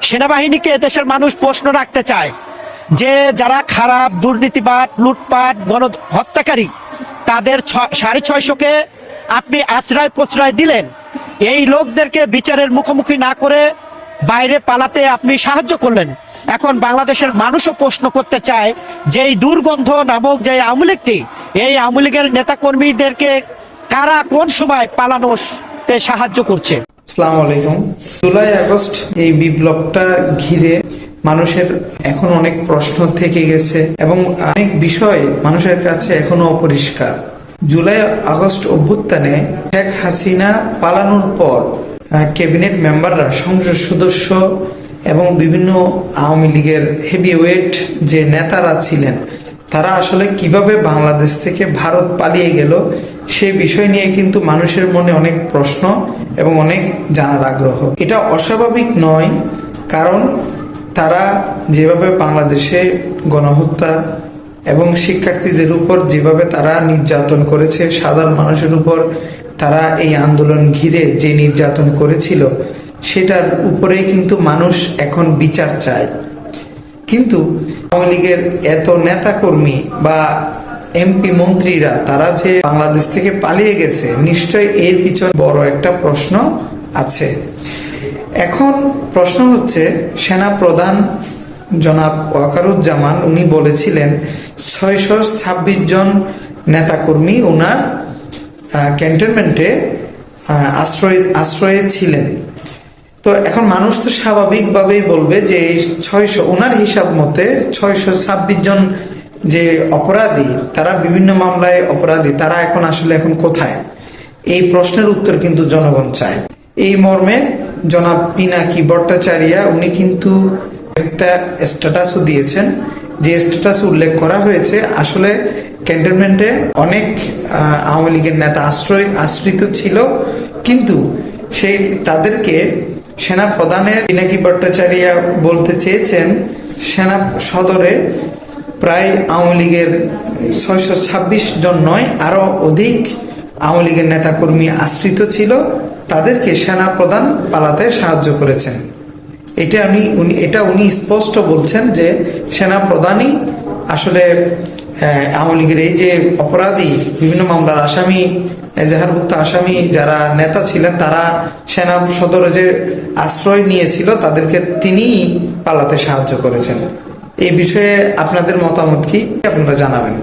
সেনাবাহিনীকে এদেশের মানুষ প্রশ্ন রাখতে চায় যে যারা দুর্নীতিবাদ, লুটপাট, হত্যাকারী, তাদের 650কে আপনি আশ্রয় প্রশ্রয় দিলেন। এই লোকদেরকে বিচারের মুখোমুখি না করে বাইরে পালাতে আপনি সাহায্য করলেন। এখন বাংলাদেশের মানুষও প্রশ্ন করতে চায় যে এই দুর্গন্ধ নামক যে আওয়ামী লীগটি, এই আওয়ামী লীগের নেতাকর্মীদেরকে কারা কোন সময় পালানোতে সাহায্য করছে। আসসালামু আলাইকুম। জুলাই আগস্ট এই বিপ্লবটা ঘিরে মানুষের এখন অনেক প্রশ্ন থেকে গেছে এবং অনেক বিষয় মানুষের কাছে এখনো অপরিষ্কার। জুলাই আগস্ট অভ্যুত্থানে শেখ হাসিনা পালানোর পর ক্যাবিনেট মেম্বাররা, সংসদ সদস্য এবং বিভিন্ন আওয়ামী লীগের হেভিওয়েট যে নেতারা ছিলেন, তারা আসলে কিভাবে বাংলাদেশ থেকে ভারত পালিয়ে গেল সেই বিষয় নিয়ে কিন্তু মানুষের মনে অনেক প্রশ্ন এবং অনেক জানার আগ্রহ। এটা অস্বাভাবিক নয়, কারণ তারা যেভাবে বাংলাদেশে গণহত্যা এবং শিক্ষার্থীদের উপর যেভাবে তারা নির্যাতন করেছে, সাধারণ মানুষের উপর তারা এই আন্দোলন ঘিরে যে নির্যাতন করেছিল, সেটার উপরে কিন্তু মানুষ এখন বিচার চায়। কিন্তু আওয়ামী লীগের এত নেতাকর্মী বা এমপি মন্ত্রীরা তারা যে বাংলাদেশ থেকে পালিয়ে গেছে, নিশ্চয় এর পিছনে বড় একটা প্রশ্ন আছে। এখন প্রশ্ন হচ্ছে, সেনা প্রধান জনাব ওয়াকারুজ্জামান উনি বলেছিলেন 626 জন নেতাকর্মী ওনার ক্যান্টনমেন্টে আশ্রয়ে ছিলেন। তো এখন মানুষ তো স্বাভাবিকভাবেই বলবে যে এই 600, ওনার হিসাব মতে 626 জন যে অপরাধী, তারা বিভিন্ন মামলায় অপরাধী, তারা এখন কোথায়? এই প্রশ্নের উত্তর কিন্তু জনগণ চায়। এই মর্মে জনাব পিনাকি ভট্টাচার্য উনি কিন্তু একটা স্ট্যাটাসও দিয়েছেন, যে স্ট্যাটাস উল্লেখ করা হয়েছে আসলে ক্যান্টনমেন্টে অনেক আওয়ামী লীগের নেতা আশ্রিত ছিল, কিন্তু তাদেরকে সেনা প্রধানের পিনাকি ভট্টাচার্য বলতে চেয়েছেন সেনা সদরে প্রায় আওয়ামী লীগের 626 জন নয়, আরো অধিক আওয়ামী লীগের নেতাকর্মী আশ্রিত ছিল, তাদেরকে সেনা প্রধান পালাতে সাহায্য করেছেন। এটা উনি স্পষ্ট বলছেন যে সেনা প্রধানই আসলে আওয়ামী লীগের এই যে অপরাধী, বিভিন্ন মামলার আসামি, এজাহারভুক্ত আসামি যারা নেতা ছিলেন, তারা সেনা সদরে যে আশ্রয় নিয়েছিল তাদেরকে তিনিই পালাতে সাহায্য করেছেন। এই বিষয়ে আপনাদের মতামত কি, আপনারা জানাবেন।